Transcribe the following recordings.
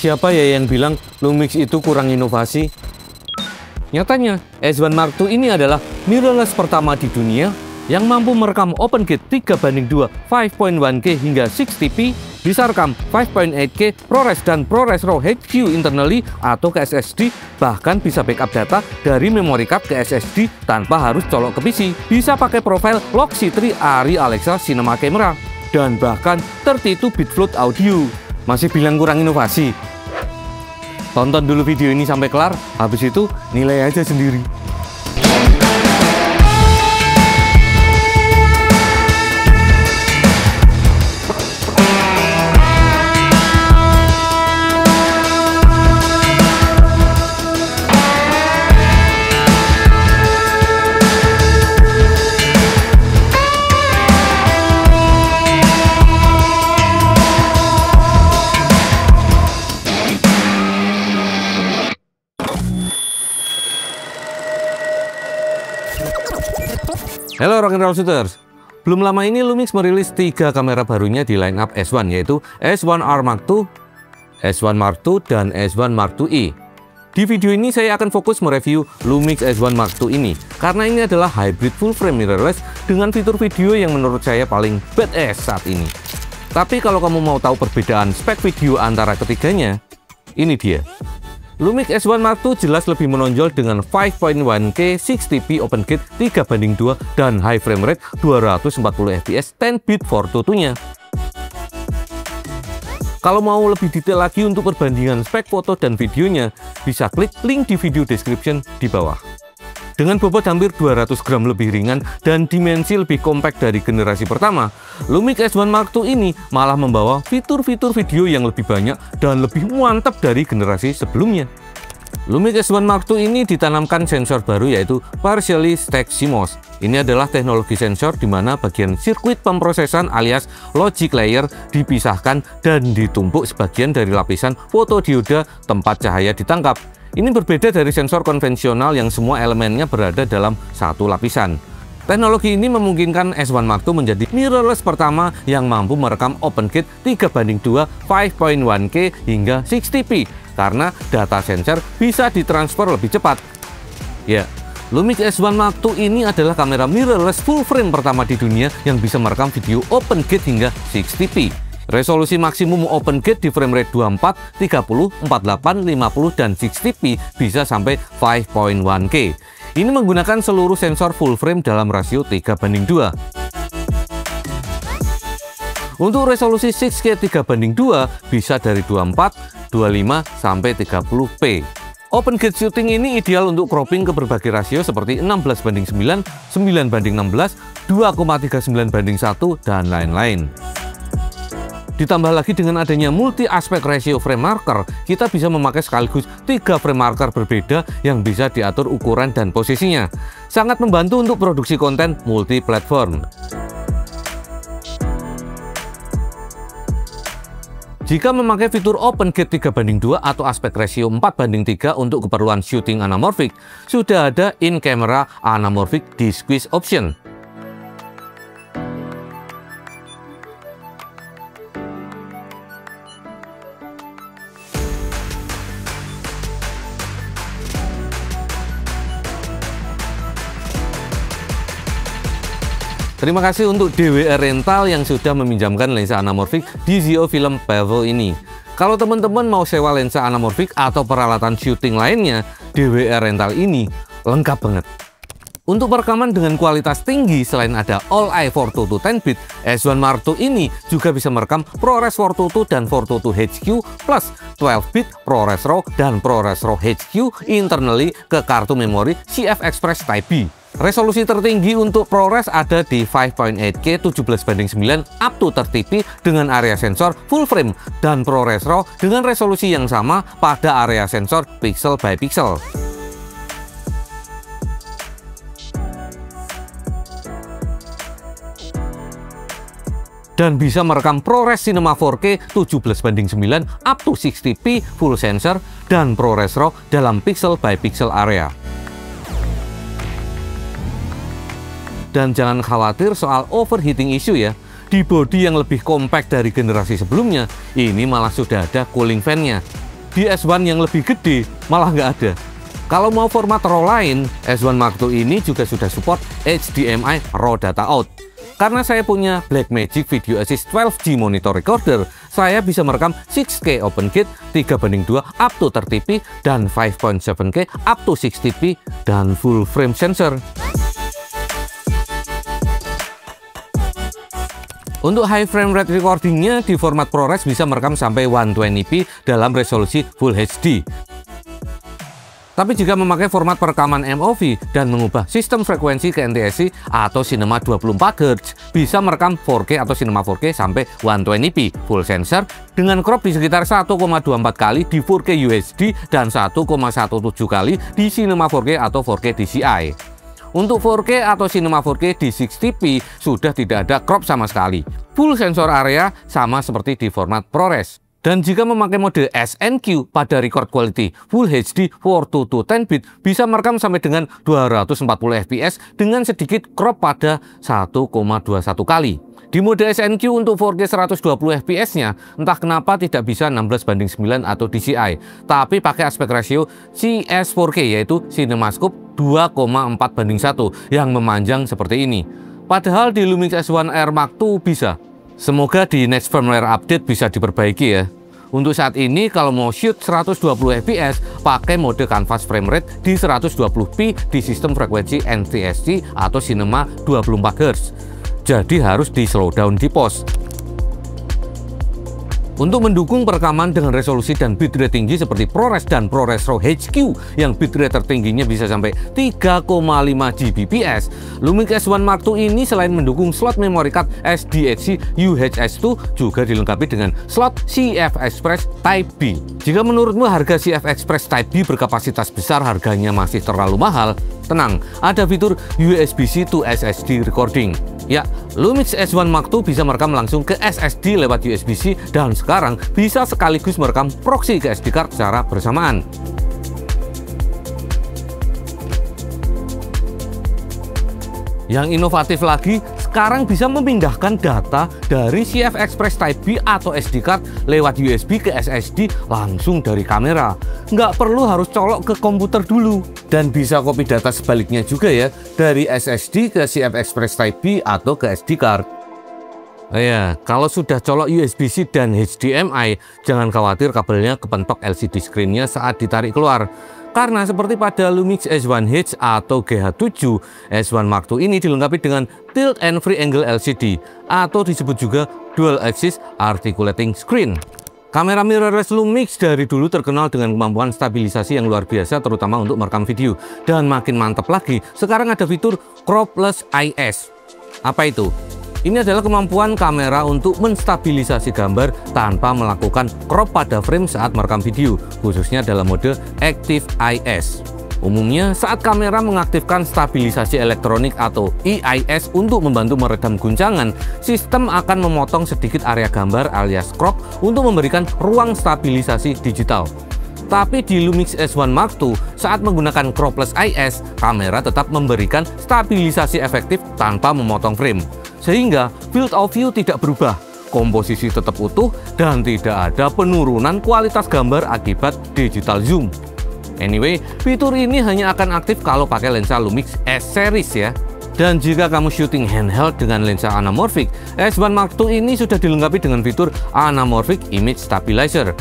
Siapa ya yang bilang Lumix itu kurang inovasi? Nyatanya, S1 Mark II ini adalah mirrorless pertama di dunia yang mampu merekam OpenGate 3:2 5.1K hingga 60p, bisa rekam 5.8K ProRes dan ProRes RAW HQ internally atau ke SSD, bahkan bisa backup data dari memory card ke SSD tanpa harus colok ke PC, bisa pakai profile Log C3 Arri Alexa Cinema Camera, dan bahkan 32-bit float audio. Masih bilang kurang inovasi? Tonton dulu video ini sampai kelar, habis itu nilai aja sendiri. Halo Rock'n'Roll Shooters, belum lama ini Lumix merilis 3 kamera barunya di lineup S1, yaitu S1R Mark II, S1 Mark II, dan S1 Mark II-E. Di video ini saya akan fokus mereview Lumix S1 Mark II ini, karena ini adalah hybrid full frame mirrorless dengan fitur video yang menurut saya paling badass saat ini. Tapi kalau kamu mau tahu perbedaan spek video antara ketiganya, ini dia. Lumix S1 Mark II jelas lebih menonjol dengan 5.1K 60p OpenGate 3:2 dan high frame rate 240 fps 10-bit 422-nya. Kalau mau lebih detail lagi untuk perbandingan spek foto dan videonya, bisa klik link di video description di bawah. Dengan bobot hampir 200 gram lebih ringan dan dimensi lebih kompak dari generasi pertama, Lumix S1 Mark II ini malah membawa fitur-fitur video yang lebih banyak dan lebih mantap dari generasi sebelumnya. Lumix S1 Mark II ini ditanamkan sensor baru, yaitu Partially Stacked CMOS. Ini adalah teknologi sensor di mana bagian sirkuit pemrosesan alias logic layer dipisahkan dan ditumpuk sebagian dari lapisan fotodioda tempat cahaya ditangkap. Ini berbeda dari sensor konvensional yang semua elemennya berada dalam satu lapisan. Teknologi ini memungkinkan S1 Mark II menjadi mirrorless pertama yang mampu merekam OpenGate 3:2 5.1K hingga 60p karena data sensor bisa ditransfer lebih cepat. Ya, Lumix S1 Mark II ini adalah kamera mirrorless full frame pertama di dunia yang bisa merekam video OpenGate hingga 60p. Resolusi maksimum OpenGate di frame rate 24, 30, 48, 50, dan 60p bisa sampai 5.1K. Ini menggunakan seluruh sensor full frame dalam rasio 3:2. Untuk resolusi 6K 3:2 bisa dari 24, 25, sampai 30p. OpenGate shooting ini ideal untuk cropping ke berbagai rasio seperti 16:9, 9:16, 2,39:1, dan lain-lain. Ditambah lagi dengan adanya multi aspect ratio frame marker, kita bisa memakai sekaligus 3 frame marker berbeda yang bisa diatur ukuran dan posisinya. Sangat membantu untuk produksi konten multi platform. Jika memakai fitur OpenGate 3:2 atau aspek ratio 4:3 untuk keperluan shooting anamorphic, sudah ada in-camera anamorphic D-Squeeze option. Terima kasih untuk DWR Rental yang sudah meminjamkan lensa anamorphic di Zio Film Pavel ini. Kalau teman-teman mau sewa lensa anamorphic atau peralatan syuting lainnya, DWR Rental ini lengkap banget. Untuk perekaman dengan kualitas tinggi, selain ada All-Eye 422 10-bit, S1 Mark II ini juga bisa merekam ProRes 422 dan 422 HQ plus 12-bit ProRes RAW dan ProRes RAW HQ internally ke kartu memori CF Express Type B. Resolusi tertinggi untuk ProRes ada di 5.8K 17:9 up to 30p dengan area sensor full frame, dan ProRes RAW dengan resolusi yang sama pada area sensor pixel by pixel. Dan bisa merekam ProRes Cinema 4K 17:9 up to 60p full sensor dan ProRes RAW dalam pixel by pixel area. Dan jangan khawatir soal overheating issue ya. Di bodi yang lebih compact dari generasi sebelumnya, ini malah sudah ada cooling fan-nya. di S1 yang lebih gede malah nggak ada. Kalau mau format RAW lain, S1 Mark II ini juga sudah support HDMI RAW Data Out. Karena saya punya Blackmagic Video Assist 12G monitor recorder, saya bisa merekam 6K OpenGate 3:2 up to 30p dan 5.7K up to 60p dan full frame sensor. Untuk high frame rate recordingnya di format ProRes bisa merekam sampai 120p dalam resolusi Full HD. Tapi jika memakai format perekaman MOV dan mengubah sistem frekuensi ke NTSC atau Cinema 24Hz, bisa merekam 4K atau Cinema 4K sampai 120p full sensor dengan crop di sekitar 1,24 kali di 4K UHD dan 1,17 kali di Cinema 4K atau 4K DCI. Untuk 4K atau Cinema 4K di 60p sudah tidak ada crop sama sekali. Full sensor area sama seperti di format ProRes. Dan jika memakai mode SNQ pada record quality Full HD 4:10 bit bisa merekam sampai dengan 240 fps dengan sedikit crop pada 1,21 kali. Di mode SNQ untuk 4K 120 fps-nya entah kenapa tidak bisa 16:9 atau DCI, tapi pakai aspek ratio CS4K yaitu CinemaScope 2,4:1 yang memanjang seperti ini. Padahal di Lumix S1 Air Mark II bisa. Semoga di next firmware update bisa diperbaiki ya. Untuk saat ini kalau mau shoot 120 fps pakai mode canvas frame rate di 120p di sistem frekuensi NTSC atau Cinema 24Hz. Jadi harus di slow down di pos. Untuk mendukung perekaman dengan resolusi dan bitrate tinggi seperti ProRes dan ProRes RAW HQ yang bitrate tertingginya bisa sampai 3,5 Gbps, Lumix S1 Mark II ini selain mendukung slot memory card SDHC UHS-2 juga dilengkapi dengan slot CF Express Type B. Jika menurutmu harga CF Express Type B berkapasitas besar harganya masih terlalu mahal, tenang, ada fitur USB-C to SSD recording. Ya, Lumix S1 Mark II bisa merekam langsung ke SSD lewat USB-C dan sekarang bisa sekaligus merekam proxy ke SD card secara bersamaan. Yang inovatif lagi, sekarang bisa memindahkan data dari CF Express Type B atau SD card lewat USB ke SSD langsung dari kamera. Nggak perlu harus colok ke komputer dulu. Dan bisa copy data sebaliknya juga ya, dari SSD ke CF Express Type B atau ke SD card. Ya, kalau sudah colok USB-C dan HDMI, jangan khawatir kabelnya kepentok LCD screen-nya saat ditarik keluar. Karena seperti pada Lumix S1H atau GH7, S1 Mark II ini dilengkapi dengan Tilt and Free Angle LCD atau disebut juga Dual Axis Articulating Screen. Kamera mirrorless Lumix dari dulu terkenal dengan kemampuan stabilisasi yang luar biasa terutama untuk merekam video. Dan makin mantap lagi, sekarang ada fitur Cropless IS. Apa itu? Ini adalah kemampuan kamera untuk menstabilisasi gambar tanpa melakukan crop pada frame saat merekam video, khususnya dalam mode Active IS. Umumnya, saat kamera mengaktifkan stabilisasi elektronik atau EIS untuk membantu meredam guncangan, sistem akan memotong sedikit area gambar alias crop untuk memberikan ruang stabilisasi digital. Tapi di Lumix S1 Mark II, saat menggunakan Cropless IS, kamera tetap memberikan stabilisasi efektif tanpa memotong frame. Sehingga field of view tidak berubah, komposisi tetap utuh, dan tidak ada penurunan kualitas gambar akibat digital zoom. Anyway, fitur ini hanya akan aktif kalau pakai lensa Lumix S-Series ya. Dan jika kamu syuting handheld dengan lensa anamorphic, S1 Mark II ini sudah dilengkapi dengan fitur Anamorphic Image Stabilizer.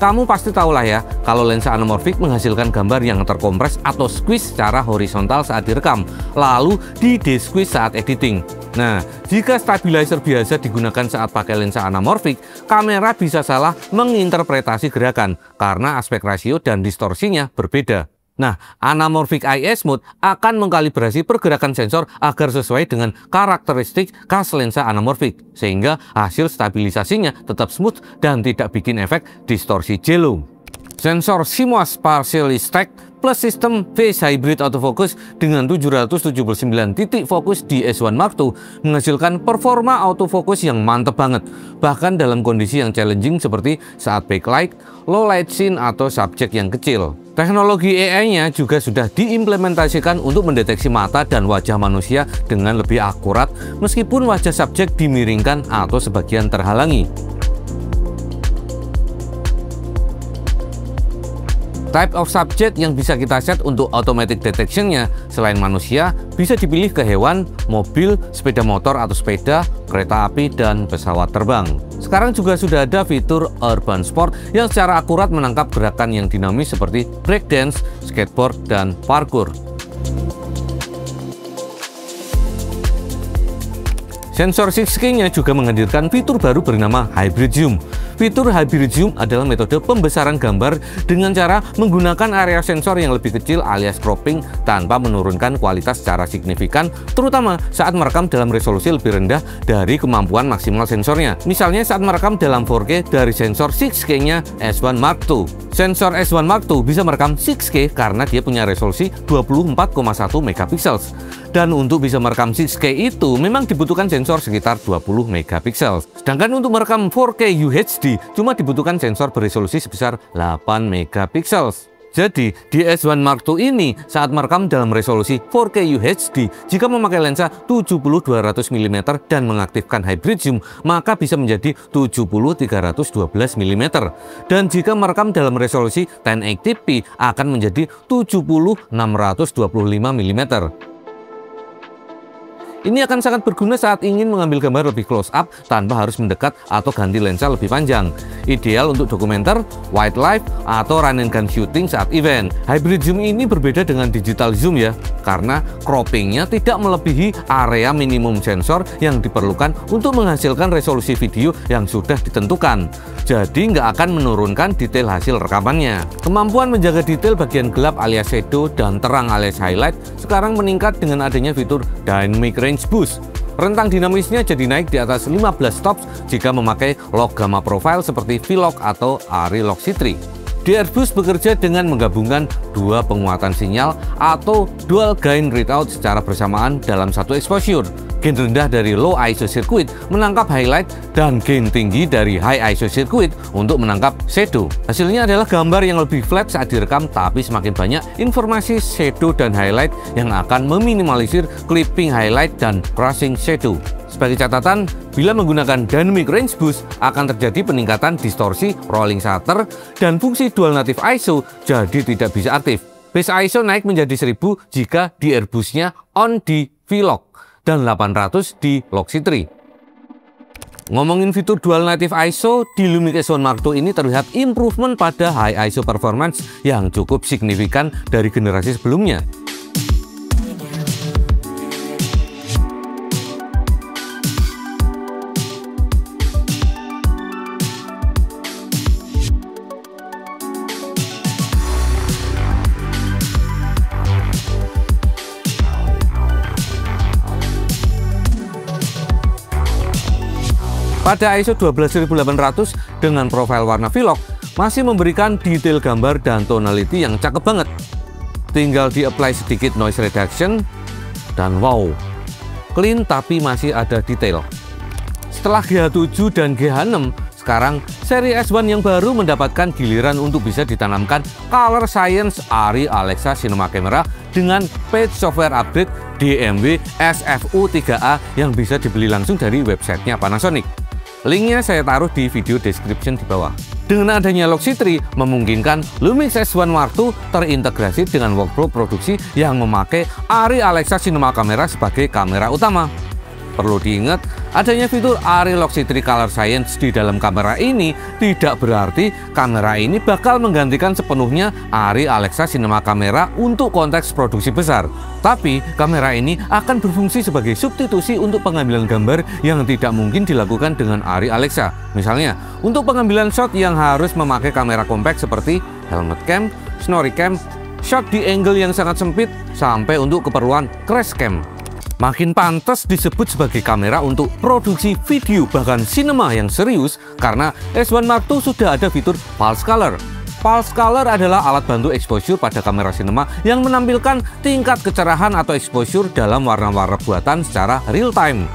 Kamu pasti tahulah ya, kalau lensa anamorphic menghasilkan gambar yang terkompres atau squeeze secara horizontal saat direkam, lalu di-de-squeeze saat editing. Nah, jika stabilizer biasa digunakan saat pakai lensa anamorphic, kamera bisa salah menginterpretasi gerakan karena aspek rasio dan distorsinya berbeda. Nah, Anamorphic IS Mode akan mengkalibrasi pergerakan sensor agar sesuai dengan karakteristik khas lensa anamorphic, sehingga hasil stabilisasinya tetap smooth dan tidak bikin efek distorsi jello. Sensor CMOS partially stacked plus sistem phase hybrid autofocus dengan 779 titik fokus di S1 Mark II menghasilkan performa autofocus yang mantep banget, bahkan dalam kondisi yang challenging seperti saat backlight, low light scene, atau subjek yang kecil. Teknologi AI-nya juga sudah diimplementasikan untuk mendeteksi mata dan wajah manusia dengan lebih akurat meskipun wajah subjek dimiringkan atau sebagian terhalangi. Type of subject yang bisa kita set untuk automatic detection-nya selain manusia bisa dipilih ke hewan, mobil, sepeda motor atau sepeda, kereta api, dan pesawat terbang. Sekarang juga sudah ada fitur urban sport yang secara akurat menangkap gerakan yang dinamis seperti breakdance, skateboard, dan parkour. Sensor 6K-nya juga menghadirkan fitur baru bernama Hybrid Zoom. Fitur Hybrid Zoom adalah metode pembesaran gambar dengan cara menggunakan area sensor yang lebih kecil alias cropping tanpa menurunkan kualitas secara signifikan, terutama saat merekam dalam resolusi lebih rendah dari kemampuan maksimal sensornya. Misalnya saat merekam dalam 4K dari sensor 6K-nya S1 Mark II. Sensor S1 Mark II bisa merekam 6K karena dia punya resolusi 24,1 megapiksel. Dan untuk bisa merekam 6K itu memang dibutuhkan sensor sekitar 20 megapiksel. Sedangkan untuk merekam 4K UHD cuma dibutuhkan sensor beresolusi sebesar 8 megapiksel. Jadi di S1 Mark II ini saat merekam dalam resolusi 4K UHD, jika memakai lensa 70-200 mm dan mengaktifkan Hybrid Zoom, maka bisa menjadi 70-312 mm. Dan jika merekam dalam resolusi 1080p akan menjadi 70-625 mm. Ini akan sangat berguna saat ingin mengambil gambar lebih close up tanpa harus mendekat atau ganti lensa lebih panjang. Ideal untuk dokumenter, wildlife, atau run and gun shooting saat event. Hybrid Zoom ini berbeda dengan digital zoom ya, karena croppingnya tidak melebihi area minimum sensor yang diperlukan untuk menghasilkan resolusi video yang sudah ditentukan. Jadi nggak akan menurunkan detail hasil rekamannya. Kemampuan menjaga detail bagian gelap alias shadow dan terang alias highlight sekarang meningkat dengan adanya fitur Dynamic Range Boost. Rentang dinamisnya jadi naik di atas 15 stops jika memakai log gamma profile seperti V-Log atau ARRI Log C3. DR Boost bekerja dengan menggabungkan dua penguatan sinyal atau dual gain readout secara bersamaan dalam satu exposure. Gain rendah dari low ISO circuit menangkap highlight dan gain tinggi dari high ISO circuit untuk menangkap shadow. Hasilnya adalah gambar yang lebih flat saat direkam, tapi semakin banyak informasi shadow dan highlight yang akan meminimalisir clipping highlight dan crossing shadow. Sebagai catatan, bila menggunakan Dynamic Range Boost akan terjadi peningkatan distorsi, rolling shutter, dan fungsi dual native ISO jadi tidak bisa aktif. Base ISO naik menjadi 1000 jika DR Boost-nya on di V-Log dan 800 di Log C3. Ngomongin fitur dual native ISO, di Lumix S1 Mark II ini terlihat improvement pada high ISO performance yang cukup signifikan dari generasi sebelumnya. Pada ISO 12800 dengan profil warna V-Log masih memberikan detail gambar dan tonality yang cakep banget. Tinggal di-apply sedikit noise reduction dan wow, clean tapi masih ada detail. Setelah GH7 dan GH6, sekarang seri S1 yang baru mendapatkan giliran untuk bisa ditanamkan Color Science ARRI Alexa Cinema Camera dengan paid software update DMW SFU3A yang bisa dibeli langsung dari websitenya Panasonic. Linknya saya taruh di video description di bawah. Dengan adanya Log C3, memungkinkan Lumix S1 Mark II terintegrasi dengan workflow produksi yang memakai ARRI Alexa Cinema Camera sebagai kamera utama. Perlu diingat, adanya fitur ARRI Log C3 Color Science di dalam kamera ini tidak berarti kamera ini bakal menggantikan sepenuhnya ARRI Alexa Cinema Camera untuk konteks produksi besar. Tapi, kamera ini akan berfungsi sebagai substitusi untuk pengambilan gambar yang tidak mungkin dilakukan dengan ARRI Alexa. Misalnya, untuk pengambilan shot yang harus memakai kamera compact seperti helmet cam, snorri cam, shot di angle yang sangat sempit, sampai untuk keperluan crash cam. Makin pantas disebut sebagai kamera untuk produksi video bahkan sinema yang serius karena S1 Mark II sudah ada fitur Pulse Color. Pulse Color adalah alat bantu exposure pada kamera sinema yang menampilkan tingkat kecerahan atau exposure dalam warna-warna buatan secara real time.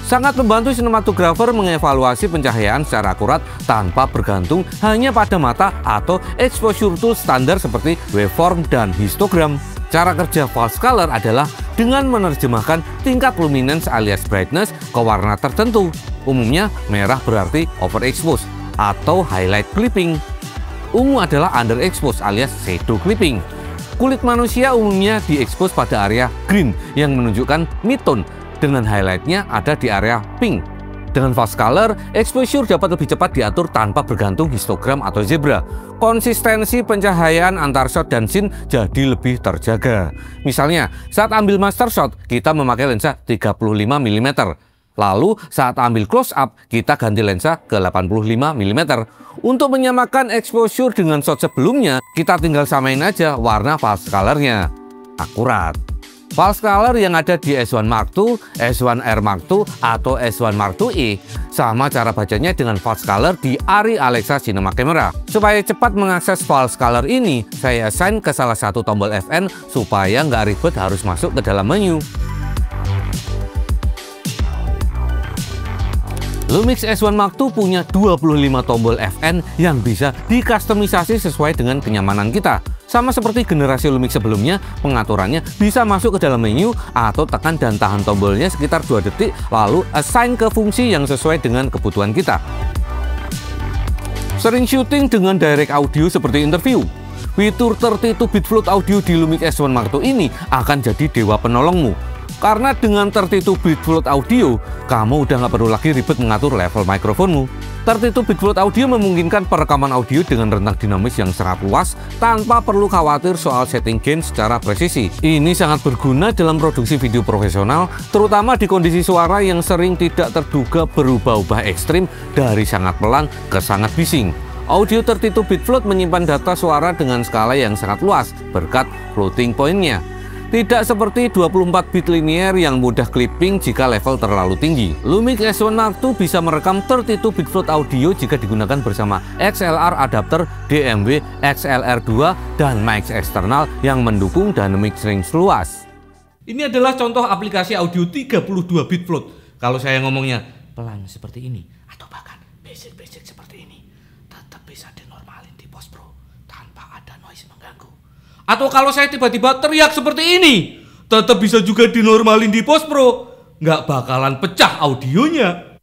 Sangat membantu sinematografer mengevaluasi pencahayaan secara akurat tanpa bergantung hanya pada mata atau exposure tool standar seperti waveform dan histogram. Cara kerja Pulse Color adalah dengan menerjemahkan tingkat luminance alias brightness ke warna tertentu. Umumnya merah berarti overexposed atau highlight clipping. ungu adalah underexposed alias shadow clipping. Kulit manusia umumnya diekspos pada area green yang menunjukkan mid-tone, dengan highlightnya ada di area pink. Dengan fast color, exposure dapat lebih cepat diatur tanpa bergantung histogram atau zebra. Konsistensi pencahayaan antar shot dan scene jadi lebih terjaga. Misalnya, saat ambil master shot, kita memakai lensa 35 mm. Lalu, saat ambil close up, kita ganti lensa ke 85 mm. Untuk menyamakan exposure dengan shot sebelumnya, kita tinggal samain aja warna fast colornya. Akurat. False color yang ada di S1 Mark II, S1R Mark II, atau S1 Mark II-E sama cara bacanya dengan false color di Arri Alexa Cinema Camera. Supaya cepat mengakses false color ini, saya assign ke salah satu tombol FN supaya nggak ribet harus masuk ke dalam menu. Lumix S1 Mark II punya 25 tombol FN yang bisa dikustomisasi sesuai dengan kenyamanan kita. Sama seperti generasi Lumix sebelumnya, pengaturannya bisa masuk ke dalam menu atau tekan dan tahan tombolnya sekitar 2 detik, lalu assign ke fungsi yang sesuai dengan kebutuhan kita. Sering syuting dengan direct audio seperti interview. Fitur 32-bit float audio di Lumix S1 Mark II ini akan jadi dewa penolongmu. Karena dengan 32-bit float audio, kamu udah nggak perlu lagi ribet mengatur level mikrofonmu. 32-bit float audio memungkinkan perekaman audio dengan rentang dinamis yang sangat luas tanpa perlu khawatir soal setting gain secara presisi. Ini sangat berguna dalam produksi video profesional, terutama di kondisi suara yang sering tidak terduga berubah-ubah ekstrim dari sangat pelan ke sangat bising. Audio 32-bit float menyimpan data suara dengan skala yang sangat luas berkat floating point-nya. Tidak seperti 24-bit linear yang mudah clipping jika level terlalu tinggi. Lumix S1 Mark II bisa merekam 32-bit float audio jika digunakan bersama XLR adapter DMW XLR2 dan mic eksternal yang mendukung dynamic range luas. Ini adalah contoh aplikasi audio 32-bit float. Kalau saya ngomongnya pelan seperti ini atau bahkan basic seperti ini, tetap bisa dinormalin di post pro tanpa ada noise mengganggu. Atau kalau saya tiba-tiba teriak seperti ini, tetap bisa juga dinormalin di post pro, nggak bakalan pecah audionya.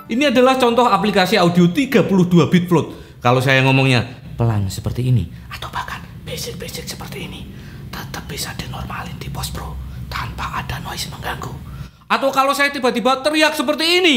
Ini adalah contoh aplikasi audio 32-bit float. Kalau saya ngomongnya pelan seperti ini atau bahkan basic seperti ini, tetap bisa dinormalin di post pro tanpa ada noise mengganggu. Atau kalau saya tiba-tiba teriak seperti ini,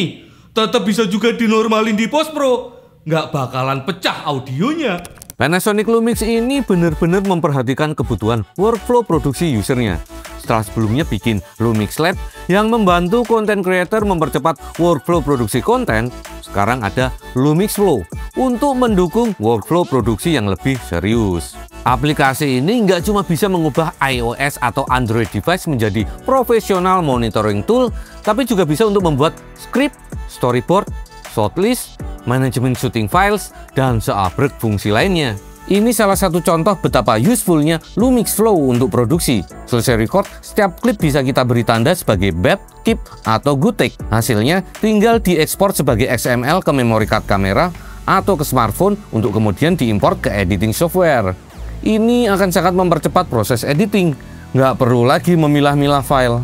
tetap bisa juga dinormalin di post pro, nggak bakalan pecah audionya. Panasonic Lumix ini benar-benar memperhatikan kebutuhan workflow produksi usernya. Setelah sebelumnya bikin Lumix Lab yang membantu konten creator mempercepat workflow produksi konten, sekarang ada Lumix Flow untuk mendukung workflow produksi yang lebih serius. Aplikasi ini nggak cuma bisa mengubah iOS atau Android device menjadi profesional monitoring tool, tapi juga bisa untuk membuat script, storyboard, shortlist, manajemen shooting files, dan seabrek fungsi lainnya. Ini salah satu contoh betapa usefulnya Lumix Flow untuk produksi. Selesai record, setiap klip bisa kita beri tanda sebagai bad, keep, atau good take. Hasilnya tinggal diekspor sebagai XML ke memory card kamera atau ke smartphone untuk kemudian diimport ke editing software. Ini akan sangat mempercepat proses editing, nggak perlu lagi memilah-milah file.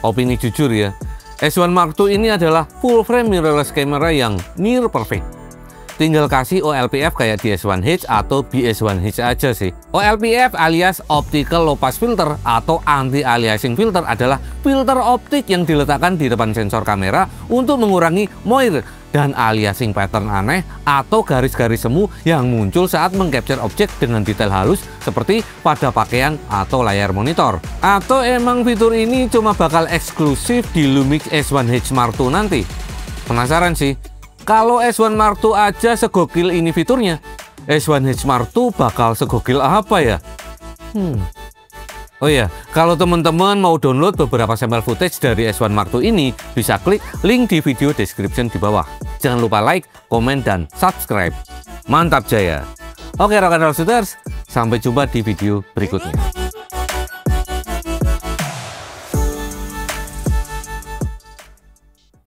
Opini jujur ya, S1 Mark II ini adalah full frame mirrorless camera yang near perfect. Tinggal kasih OLPF kayak di S1H atau BS1H aja sih. OLPF alias Optical Low Pass Filter atau Anti-Aliasing Filter adalah filter optik yang diletakkan di depan sensor kamera untuk mengurangi moire dan aliasing pattern aneh atau garis-garis semu yang muncul saat mengcapture objek dengan detail halus seperti pada pakaian atau layar monitor. Atau emang fitur ini cuma bakal eksklusif di Lumix S1H Mark II nanti? Penasaran sih? Kalau S1 Mark II aja segokil ini fiturnya, S1H Mark II bakal segokil apa ya? Oh ya, kalau teman-teman mau download beberapa sampel footage dari S1 Mark II ini, bisa klik link di video description di bawah. Jangan lupa like, komen, dan subscribe. Mantap jaya! Oke, rock and roll shooters, sampai jumpa di video berikutnya.